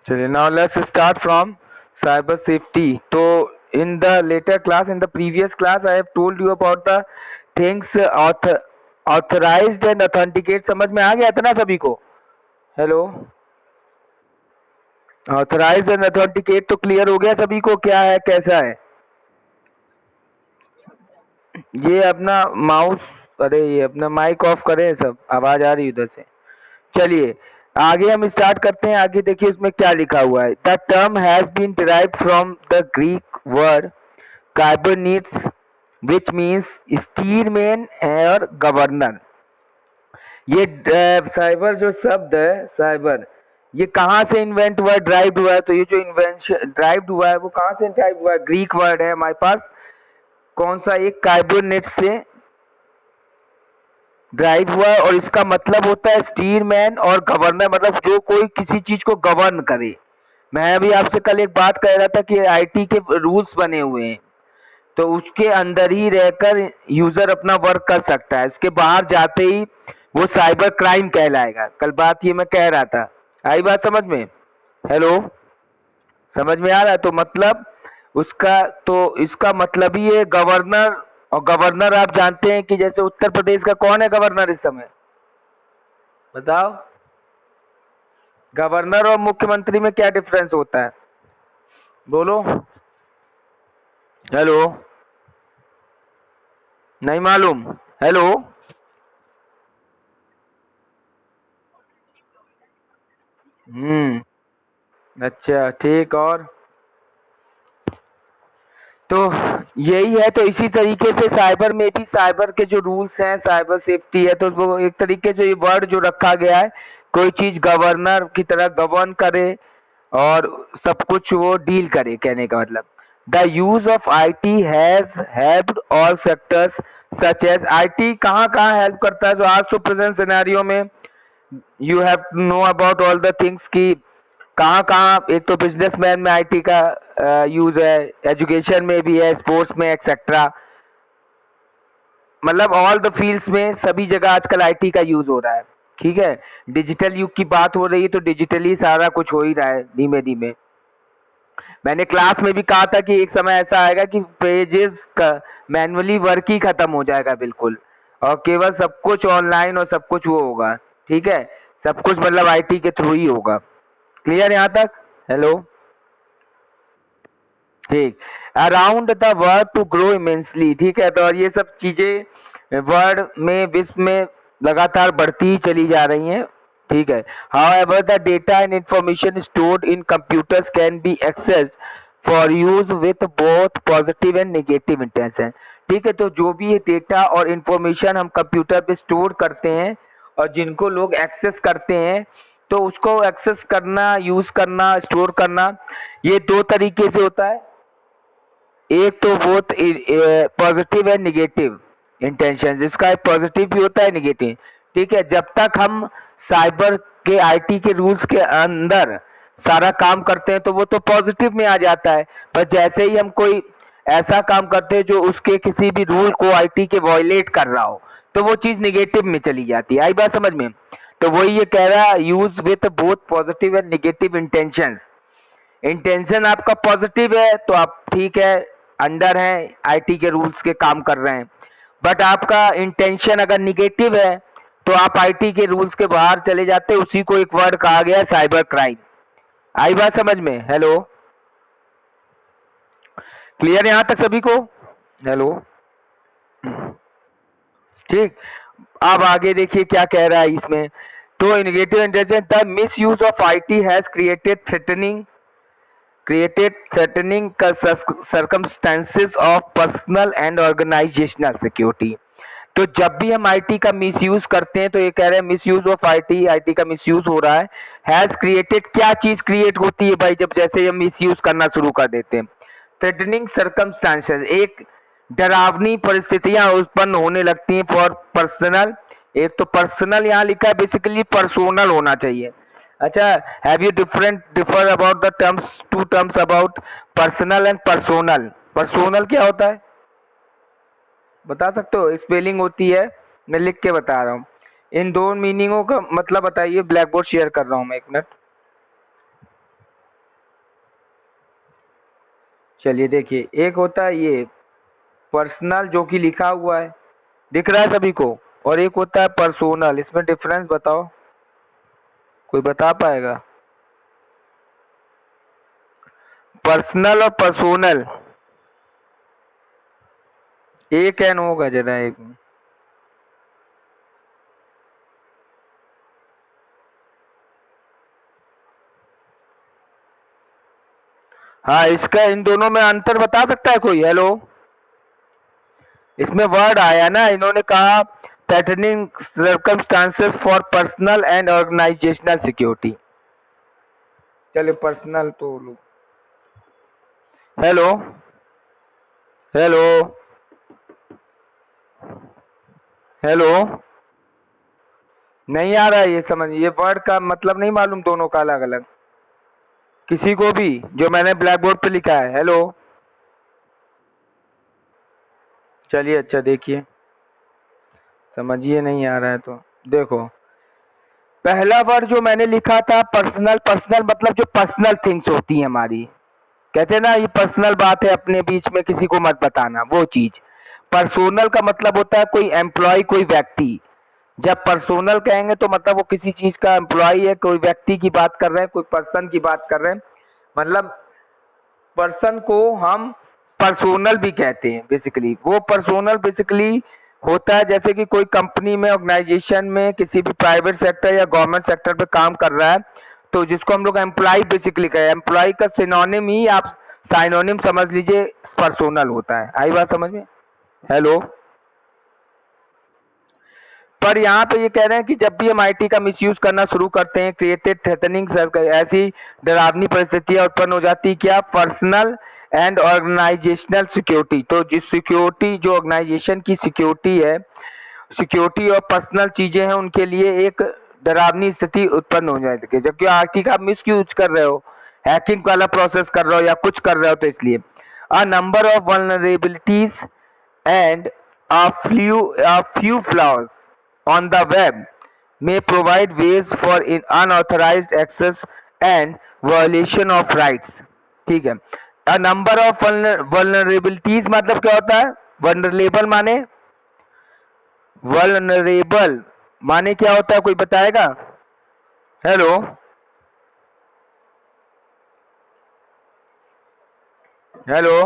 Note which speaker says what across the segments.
Speaker 1: चलिए, now let's start from cyber safety. तो in the later class, in the previous class, I have told you about the things authorized and authenticate. समझ में आ गया था ना सभी को? हेलो, ऑथराइज एंड अथेंटिकेट तो क्लियर हो गया सभी को, क्या है कैसा है? ये अपना माउस, अरे ये अपना माइक ऑफ करें, सब आवाज आ रही है उधर से। चलिए आगे हम स्टार्ट करते हैं। आगे देखिए उसमें क्या लिखा हुआ है। The term has been derived from the Greek word kybernetes which means steersman और गवर्नर। ये साइबर जो शब्द है साइबर, ये कहाँ से इन्वेंट हुआ है, ड्राइव हुआ है? तो ये जो इन्वेंशन ड्राइव हुआ है वो कहाँ से ड्राइव हुआ है? ग्रीक वर्ड है हमारे पास, कौन सा? एक कार्बोनेट से ड्राइव हुआ है और इसका मतलब होता है स्टीयरमैन और गवर्नर, मतलब जो कोई किसी चीज को गवर्न करे। मैं अभी आपसे कल एक बात कह रहा था कि आईटी के रूल्स बने हुए हैं, तो उसके अंदर ही रहकर यूजर अपना वर्क कर सकता है, इसके बाहर जाते ही वो साइबर क्राइम कहलाएगा। कल बात ये मैं कह रहा था, आई बात समझ में? हेलो, समझ में आ रहा है? तो मतलब उसका, तो इसका मतलब ही है गवर्नर। और गवर्नर आप जानते हैं कि जैसे उत्तर प्रदेश का कौन है गवर्नर इस समय, बताओ? गवर्नर और मुख्यमंत्री में क्या डिफरेंस होता है, बोलो? हेलो, नहीं मालूम? हेलो, अच्छा ठीक। और तो यही है, तो इसी तरीके से साइबर में भी साइबर के जो रूल्स हैं, साइबर सेफ्टी है, तो वो एक तरीके से ये वर्ड जो रखा गया है, कोई चीज गवर्नर की तरह गवर्न करे और सब कुछ वो डील करे, कहने का मतलब। The use of IT has helped all sectors such as, IT कहाँ कहाँ हेल्प करता है? तो आज तो प्रेजेंट सिनेरियो में you have to know about all the things की कहाँ कहाँ। एक तो बिजनेसमैन में IT का यूज है, एजुकेशन में भी है, स्पोर्ट्स में एक्सेट्रा, मतलब ऑल द फील्ड्स में सभी जगह आजकल IT का यूज हो रहा है। ठीक है, डिजिटल युग की बात हो रही है तो डिजिटली सारा कुछ हो ही रहा है धीमे धीमे। मैंने क्लास में भी कहा था कि एक समय ऐसा आएगा कि पेजेस का मैनुअली वर्क ही खत्म हो जाएगा बिल्कुल, और केवल सब कुछ ऑनलाइन और सब कुछ वो होगा। ठीक है, सब कुछ मतलब IT के थ्रू ही होगा। क्लियर यहाँ तक? हेलो, ठीक। Around the world to grow immensely, ठीक है, तो और ये सब चीजें वर्ड में विश्व में लगातार बढ़ती ही चली जा रही हैं। ठीक है, however the data and information stored in computers can be accessed for use with both positive and negative intention। ठीक है, तो जो भी ये डेटा और इंफॉर्मेशन हम कंप्यूटर पे स्टोर करते हैं और जिनको लोग एक्सेस करते हैं, तो उसको एक्सेस करना, यूज करना, स्टोर करना, ये दो तरीके से होता है। एक तो बहुत पॉजिटिव है निगेटिव इंटेंशन, जिसका एक पॉजिटिव भी होता है निगेटिव। ठीक है, जब तक हम साइबर के IT के रूल्स के अंदर सारा काम करते हैं तो वो तो पॉजिटिव में आ जाता है, पर जैसे ही हम कोई ऐसा काम करते हैं जो उसके किसी भी रूल को IT के वॉयलेट कर रहा हो, तो वो चीज निगेटिव में चली जाती है। आई बात समझ में? तो वही ये कह रहा है, use with both positive and negative intentions. Intention आपका पॉजिटिव है तो आप ठीक है, अंडर हैं, IT के रूल्स के काम कर रहे हैं। बट आपका इंटेंशन अगर निगेटिव है तो आप IT के रूल्स के बाहर चले जाते हैं। उसी को एक वर्ड कहा गया है साइबर क्राइम। आई बात समझ में? हेलो, क्लियर यहां तक सभी को? हेलो, ठीक। अब आगे देखिए क्या कह रहा है इसमें। तो negative intention, the miss use of IT has created threatening circumstances of personal and organizational security। तो जब भी हम IT का मिसयूज करते हैं, तो ये कह रहे हैं मिसयूज ऑफ IT का मिसयूज हो रहा है। हैज क्रिएटेड, क्या चीज क्रिएट होती है भाई जब जैसे हम मिसयूज करना शुरू कर देते हैं? थ्रेटनिंग सर्कमस्टांसेस, एक डरावनी परिस्थितियां उत्पन्न होने लगती हैं फॉर पर्सनल। एक तो पर्सनल यहाँ लिखा है, बेसिकली पर्सोनल होना चाहिए। अच्छा, have you differ about the terms, two terms about personal and personnel? Personnel क्या होता है बता सकते हो? स्पेलिंग होती है, मैं लिख के बता रहा हूँ। इन दो मीनिंगों का मतलब बताइए, ब्लैक बोर्ड शेयर कर रहा हूँ मैं, एक मिनट। चलिए देखिए, एक होता है ये पर्सनल जो कि लिखा हुआ है, दिख रहा है सभी को, और एक होता है पर्सोनल। इसमें डिफरेंस बताओ, कोई बता पाएगा? पर्सनल और पर्सोनल एक एन होगा जरा एक में। हाँ, इसका इन दोनों में अंतर बता सकता है कोई? हेलो, इसमें वर्ड आया ना, इन्होंने कहा threatening circumstances for personal and organizational security. चलिए पर्सनल तो लो। हेलो हेलो हेलो, नहीं आ रहा है ये समझ, ये वर्ड का मतलब नहीं मालूम दोनों का अलग अलग किसी को भी, जो मैंने ब्लैक बोर्ड पे लिखा है। हेलो, चलिए अच्छा देखिए, समझिए नहीं आ रहा है तो देखो, पहला वर्ड जो मैंने लिखा था पर्सनल, पर्सनल मतलब जो पर्सनल थिंग्स होती हैं हमारी, कहते हैं ना ये पर्सनल बात है अपने बीच में किसी को मत बताना, वो चीज। पर्सोनल का मतलब होता है कोई एम्प्लॉय, कोई व्यक्ति। जब पर्सोनल कहेंगे तो मतलब वो किसी चीज का एम्प्लॉय है, कोई व्यक्ति की बात कर रहे हैं, कोई पर्सन की बात कर रहे हैं। मतलब पर्सन को हम पर्सोनल भी कहते हैं बेसिकली। वो पर्सोनल बेसिकली होता है जैसे कि कोई कंपनी में, ऑर्गेनाइजेशन में, किसी भी प्राइवेट सेक्टर या गवर्नमेंट सेक्टर पे काम कर रहा है, तो जिसको हम लोग एम्प्लॉय बेसिकली कहें, एम्प्लॉय का सिनोनिम ही आप साइनोनिम समझ लीजिए पर्सोनल होता है। आई बात समझ में? हेलो, पर यहाँ पे ये कह रहे हैं कि जब भी हम आईटी का मिसयूज करना शुरू करते हैं, क्रिएटेड थ्रेटनिंग, ऐसी डरावनी परिस्थितियां उत्पन्न हो जाती, क्या पर्सनल एंड ऑर्गेनाइजेशनल सिक्योरिटी, तो जिस सिक्योरिटी, जो ऑर्गेनाइजेशन की सिक्योरिटी है, सिक्योरिटी और पर्सनल चीजें हैं, उनके लिए एक डरावनी स्थिति उत्पन्न हो जाती है। जबकि आईटी का मिस यूज कर रहे हो, हैकिंग वाला प्रोसेस कर रहे हो या कुछ कर रहे हो, तो इसलिए a number of vulnerabilities and a few flaws on the web may provide ways for unauthorized access and violation of rights। ठीक है, a number of vulnerabilities मतलब क्या होता है? vulnerable माने, vulnerable माने क्या होता है, कोई बताएगा? हेलो हेलो,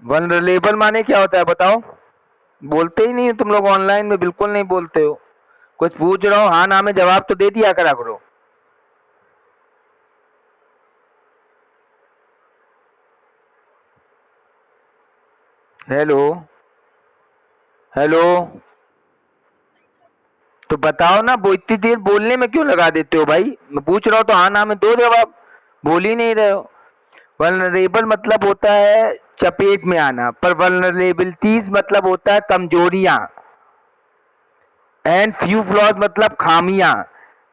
Speaker 1: वनरेबल माने क्या होता है बताओ? बोलते ही नहीं तुम लोग, ऑनलाइन में बिल्कुल नहीं बोलते हो। कुछ पूछ रहा हूँ, हाँ ना में जवाब तो दे दिया करा करो। हेलो हेलो, तो बताओ ना, वो इतनी देर बोलने में क्यों लगा देते हो भाई? मैं पूछ रहा हूँ तो हाँ ना में दो जवाब, बोल ही नहीं रहे हो। वल्नरेबल मतलब होता है चपेट में आना, पर वल्नरेबिलिटीज मतलब होता है कमजोरियां, एंड फ्यू फ्लॉज मतलब खामियां।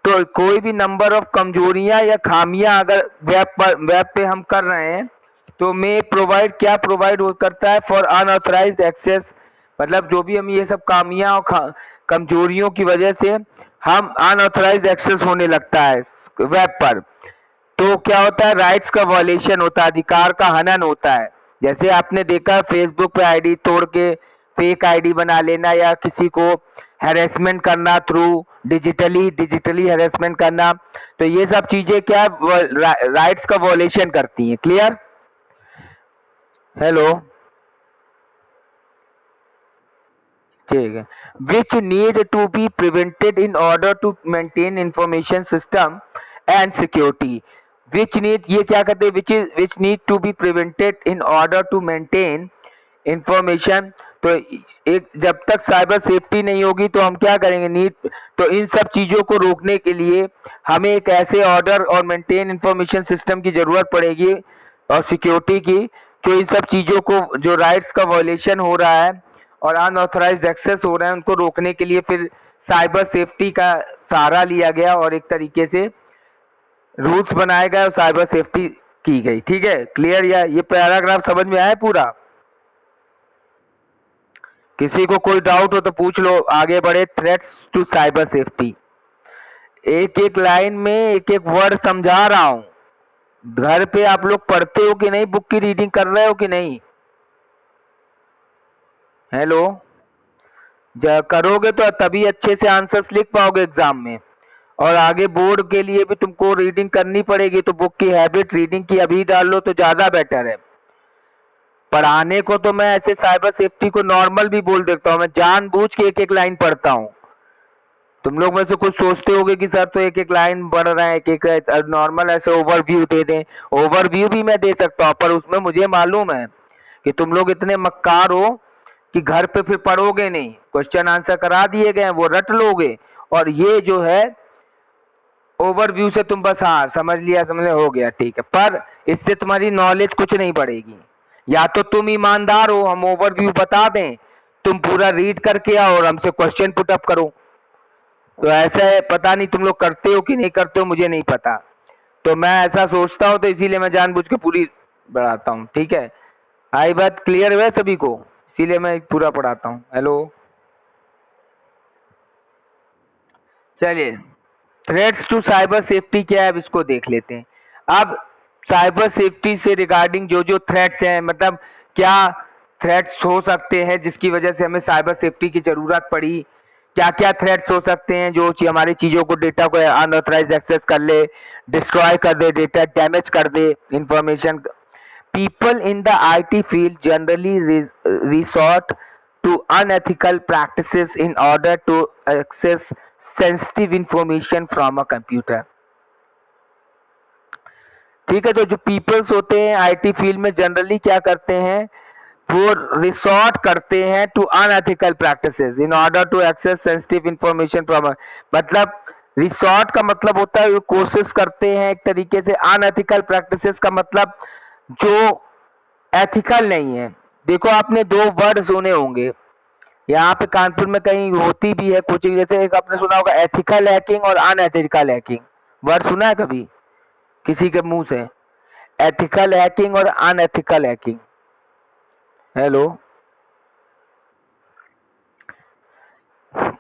Speaker 1: तो कोई भी नंबर ऑफ कमजोरियां या खामियां अगर वेब पे हम कर रहे हैं, तो मे प्रोवाइड, क्या प्रोवाइड करता है? फॉर अनऑथराइज्ड एक्सेस, मतलब जो भी हम ये सब खामियां और कमजोरियों की वजह से हम अनऑथराइज्ड एक्सेस होने लगता है वेब पर, तो क्या होता है? राइट्स का वॉलेशन होता है, अधिकार का हनन होता है। जैसे आपने देखा फेसबुक पे आईडी तोड़ के फेक आईडी बना लेना, या किसी को हैरेसमेंट करना थ्रू डिजिटली हैरेसमेंट करना, तो ये सब चीजें क्या राइट्स का वॉलेशन करती हैं। क्लियर? हेलो, ठीक है। Which need to be prevented in order to maintain information system and security. Which need, ये क्या कहते हैं? Which need to be prevented in order to maintain information, तो एक जब तक साइबर सेफ्टी नहीं होगी तो हम क्या करेंगे? नीड, तो इन सब चीज़ों को रोकने के लिए हमें एक ऐसे ऑर्डर और मेंटेन इंफॉर्मेशन सिस्टम की ज़रूरत पड़ेगी, और सिक्योरिटी की, जो इन सब चीज़ों को, जो राइट्स का वॉलेशन हो रहा है और अनऑथराइज्ड एक्सेस हो रहा है, उनको रोकने के लिए फिर साइबर सेफ्टी का सहारा लिया गया और एक तरीके से रूल्स बनाए गए और साइबर सेफ्टी की गई। ठीक है, क्लियर? या ये पैराग्राफ समझ में आया पूरा? किसी को कोई डाउट हो तो पूछ लो, आगे बढ़े। थ्रेट्स टू साइबर सेफ्टी, एक एक लाइन में एक एक वर्ड समझा रहा हूं, घर पे आप लोग पढ़ते हो कि नहीं, बुक की रीडिंग कर रहे हो कि नहीं? हेलो, करोगे तो तभी अच्छे से आंसर्स लिख पाओगे एग्जाम में, और आगे बोर्ड के लिए भी तुमको रीडिंग करनी पड़ेगी, तो बुक की हैबिट रीडिंग की अभी डाल लो तो ज्यादा बेटर है। पढ़ाने को तो मैं ऐसे साइबर सेफ्टी को नॉर्मल भी बोल देता हूँ, मैं जानबूझ के एक एक लाइन पढ़ता हूँ। तुम लोग में से कुछ सोचते होगे कि सर तो एक एक लाइन पढ़ रहे हैं, एक एक नॉर्मल ऐसे ओवरव्यू दे दें। ओवरव्यू भी मैं दे सकता हूँ, पर उसमें मुझे मालूम है कि तुम लोग इतने मक्कार हो कि घर पे फिर पढ़ोगे नहीं, क्वेश्चन आंसर करा दिए गए वो रट लोगे, और ये जो है ओवरव्यू से तुम बस हाँ समझ लिया, समझ लिया, हो गया, ठीक है, पर इससे तुम्हारी नॉलेज कुछ नहीं बढ़ेगी। या तो तुम ईमानदार हो, हम ओवरव्यू बता दें, तुम पूरा रीड करके आओ और हमसे क्वेश्चन पुट अप करो। तो ऐसा है, पता नहीं तुम लोग करते हो कि नहीं करते हो, मुझे नहीं पता, तो मैं ऐसा सोचता हूँ तो इसीलिए मैं जानबूझ के पूरी पढ़ाता हूँ, ठीक है। आई बात क्लियर है सभी को, इसीलिए मैं पूरा पढ़ाता हूँ। हेलो, चलिए, थ्रेट्स टू साइबर सेफ्टी क्या है अब इसको देख लेते हैं। अब साइबर सेफ्टी से रिगार्डिंग जो जो थ्रेट्स हैं, मतलब क्या थ्रेट्स हो सकते हैं जिसकी वजह से हमें साइबर सेफ्टी की जरूरत पड़ी, क्या क्या थ्रेट्स हो सकते हैं जो हमारी चीजों को, डेटा को अनऑथराइज एक्सेस कर ले, डिस्ट्रॉय कर दे, डेटा डैमेज कर दे, information. People in the IT field generally resort to unethical practices in order to access sensitive information from a computer. ठीक है, तो जो पीपल्स होते हैं आईटी फील्ड में जनरली क्या करते हैं, वो रिसोर्ट करते हैं to unethical practices in order to access sensitive information from, मतलब रिसोर्ट का मतलब होता है वो कोशिश करते हैं एक तरीके से, अनएथिकल प्रैक्टिसेस का मतलब जो एथिकल नहीं है। देखो आपने दो वर्ड सुने होंगे, यहाँ पे कानपुर में कहीं होती भी है कोचिंग, जैसे एक आपने सुना होगा एथिकल हैकिंग और अनएथिकल हैकिंग, वर्ड सुना है कभी किसी के मुंह से? एथिकल हैकिंग और अनएथिकल हैकिंग। हेलो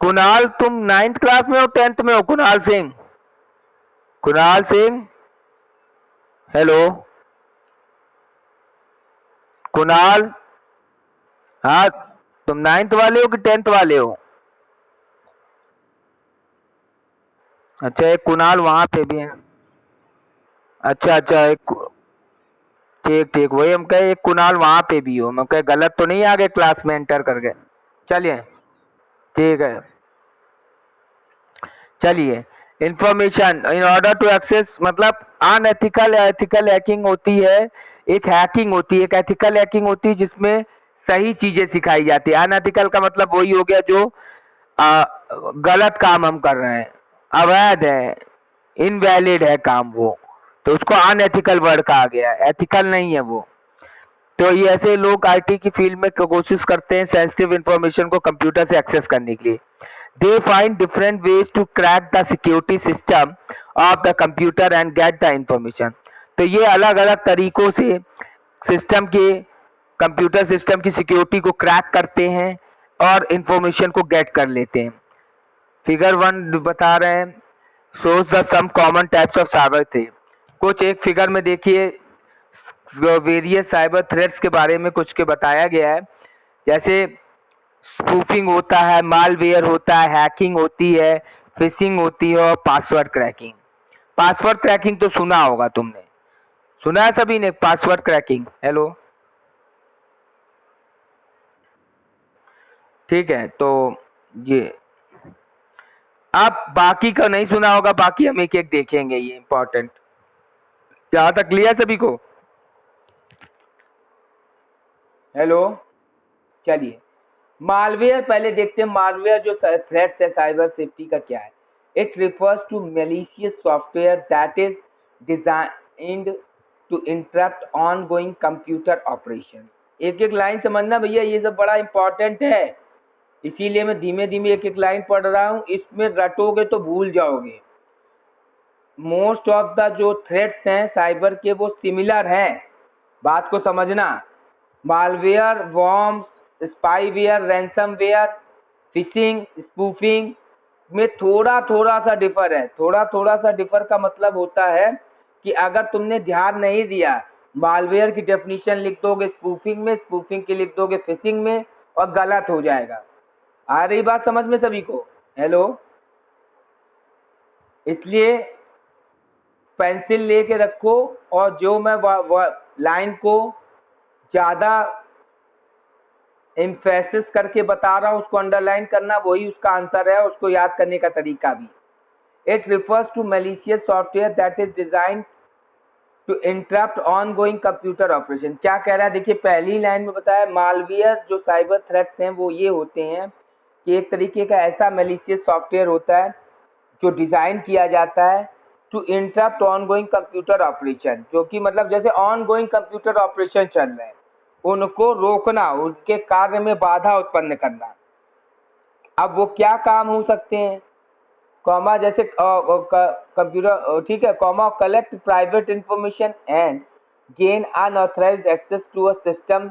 Speaker 1: कुणाल, तुम नाइन्थ क्लास में हो, टेंथ में हो? कुणाल सिंह, कुणाल सिंह, हेलो कुणाल, हाँ, तुम नाइन्थ वाले हो कि टेंथ वाले हो? अच्छा, एक कुणाल वहां पे भी है। अच्छा अच्छा, एक, ठीक ठीक, वही हम कहे एक कुणाल वहां पे भी हो, मैं कहे गलत तो नहीं आ गए क्लास में एंटर कर गए। चलिए, ठीक है, चलिए, information in order to access, मतलब अनएथिकल एथिकल हैकिंग होती है, एक हैकिंग होती है, एक एथिकल हैकिंग होती है जिसमें सही चीजें सिखाई जाती है। अनएथिकल का मतलब वही हो गया जो गलत काम हम कर रहे हैं, अवैध है, इनवैलिड है काम वो, तो उसको अनएथिकल वर्ड कहा गया है, एथिकल नहीं है वो। तो ये ऐसे लोग आईटी की फील्ड में कोशिश करते हैं सेंसिटिव इंफॉर्मेशन को कंप्यूटर से एक्सेस करने के लिए। They find different ways to crack the security system of the computer and get the information. तो ये अलग अलग तरीकों से सिस्टम के, कंप्यूटर सिस्टम की सिक्योरिटी को क्रैक करते हैं और इंफॉर्मेशन को गेट कर लेते हैं। फिगर 1 बता रहे हैं, shows the some common types of cyber threat। कुछ एक फिगर में देखिए वेरियस साइबर थ्रेट्स के बारे में कुछ के बताया गया है, जैसे स्पूफिंग होता है, मालवेयर होता है, हैकिंग होती है, फिशिंग होती है और पासवर्ड क्रैकिंग। पासवर्ड क्रैकिंग तो सुना होगा तुमने, सुना है सभी ने पासवर्ड क्रैकिंग? हेलो, ठीक है, तो ये आप बाकी का नहीं सुना होगा, बाकी हम एक एक देखेंगे, ये इंपॉर्टेंट। यहां तक क्लियर सभी को? हेलो, चलिए, मालवेयर पहले देखते हैं, मालवेयर जो थ्रेट्स है साइबर सेफ्टी का क्या है। It refers to malicious software that is designed to interrupt ongoing computer operation. एक एक लाइन समझना भैया, ये सब बड़ा इंपॉर्टेंट है, इसीलिए मैं धीमे धीमे एक एक लाइन पढ़ रहा हूँ, इसमें रटोगे तो भूल जाओगे। मोस्ट ऑफ द जो थ्रेट्स हैं साइबर के वो सिमिलर हैं, बात को समझना। Malware, worms, spyware, ransomware, fishing, spoofing में थोड़ा थोड़ा सा डिफर है। थोड़ा थोड़ा सा डिफर का मतलब होता है कि अगर तुमने ध्यान नहीं दिया, मालवेयर की डेफिनेशन लिख दोगे स्पूफिंग में, स्पूफिंग की लिख दोगे फिशिंग में, और गलत हो जाएगा। आ रही बात समझ में सभी को? हेलो, इसलिए पेंसिल लेके रखो, और जो मैं लाइन को ज़्यादा एम्फेसिस करके बता रहा हूँ उसको अंडरलाइन करना, वही उसका आंसर है, उसको याद करने का तरीका भी। It refers to malicious software that is design to interrupt ongoing computer operation. क्या कह रहा है, देखिए पहली लाइन में बताया मालवेयर जो साइबर थ्रेट्स हैं वो ये होते हैं कि एक तरीके का ऐसा मैलिशियस सॉफ्टवेयर होता है जो डिज़ाइन किया जाता है to interrupt ongoing computer operation, जो कि मतलब जैसे ऑन गोइंग कंप्यूटर ऑपरेशन चल रहे हैं उनको रोकना, उनके कार्य में बाधा उत्पन्न करना। अब वो क्या काम हो सकते हैं, कॉमा जैसे कंप्यूटर, ठीक है, comma collect private information and gain unauthorized access to a system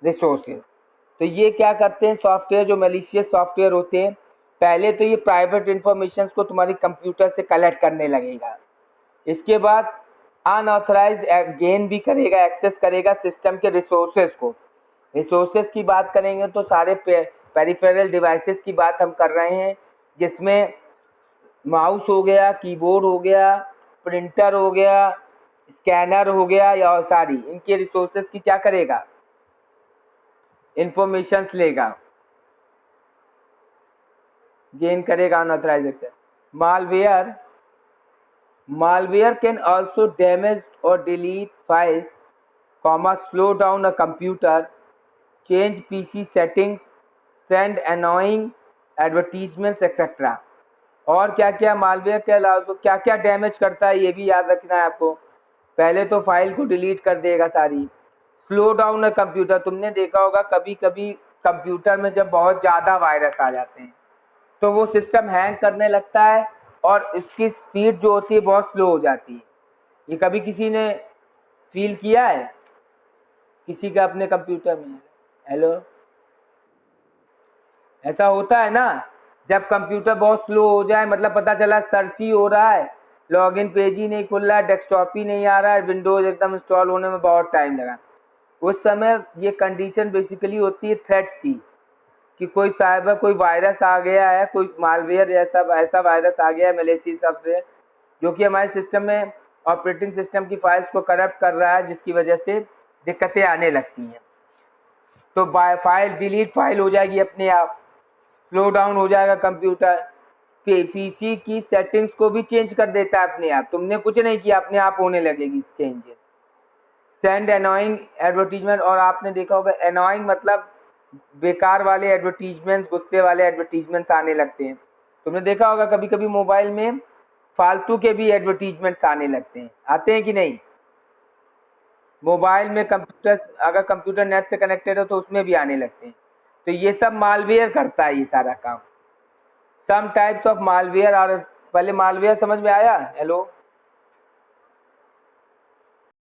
Speaker 1: resources. तो ये क्या करते हैं सॉफ्टवेयर, जो मैलिशियस सॉफ्टवेयर होते हैं, पहले तो ये प्राइवेट इंफॉर्मेशन को तुम्हारी कंप्यूटर से कलेक्ट करने लगेगा, इसके बाद अनऑथराइज्ड गेन भी करेगा, एक्सेस करेगा सिस्टम के रिसोर्सेज को। रिसोर्सेज की बात करेंगे तो सारे पेरिफेरल डिवाइसेस की बात हम कर रहे हैं, जिसमें माउस हो गया, कीबोर्ड हो गया, प्रिंटर हो गया, स्कैनर हो गया, या सारी इनके रिसोर्सेज की क्या करेगा, इंफॉर्मेशंस लेगा, गेन करेगा unauthorized access. Malware can also damage or delete files, slow down a computer, change PC settings, send annoying advertisements etc. और क्या क्या मालवेयर के अलावा क्या क्या डैमेज करता है ये भी याद रखना है आपको। पहले तो फाइल को डिलीट कर देगा सारी, स्लो डाउन अ कंप्यूटर, तुमने देखा होगा कभी कभी कंप्यूटर में जब बहुत ज़्यादा वायरस आ जाते हैं तो वो सिस्टम हैंग करने लगता है और इसकी स्पीड जो होती है बहुत स्लो हो जाती है। ये कभी किसी ने फील किया है किसी का अपने कंप्यूटर में? हेलो, ऐसा होता है ना, जब कंप्यूटर बहुत स्लो हो जाए, मतलब पता चला सर्च ही हो रहा है, लॉगिन पेज ही नहीं खुल रहा है, डेस्कटॉप ही नहीं आ रहा है, विंडोज एकदम इंस्टॉल होने में बहुत टाइम लगा, उस समय ये कंडीशन बेसिकली होती है थ्रेट्स की, कि कोई साइबर कोई वायरस आ गया है, कोई मालवेयर ऐसा वायरस आ गया है, मैलिशियस सॉफ्टवेयर जो कि हमारे सिस्टम में ऑपरेटिंग सिस्टम की फाइल्स को करप्ट कर रहा है, जिसकी वजह से दिक्कतें आने लगती हैं। तो फाइल डिलीट फाइल हो जाएगी अपने आप, स्लो डाउन हो जाएगा कंप्यूटर, पीसी की सेटिंग्स को भी चेंज कर देता है अपने आप, तुमने कुछ नहीं किया, अपने आप होने लगेगी चेंजेस। सेंड एनोइंग एडवर्टीजमेंट, और आपने देखा होगा एनोइंग मतलब बेकार वाले एडवर्टीजमेंट्स, गुस्से वाले एडवर्टीजमेंट्स आने लगते हैं। तुमने देखा होगा कभी कभी मोबाइल में फालतू के भी एडवर्टीजमेंट्स आने लगते हैं, आते हैं कि नहीं? मोबाइल में कंप्यूटर, अगर कंप्यूटर नेट से कनेक्टेड हो तो उसमें भी आने लगते हैं। तो ये सब मालवेयर करता है ये सारा काम। सम टाइप्स ऑफ मालवेयर, और पहले मालवेयर समझ में आया? हेलो,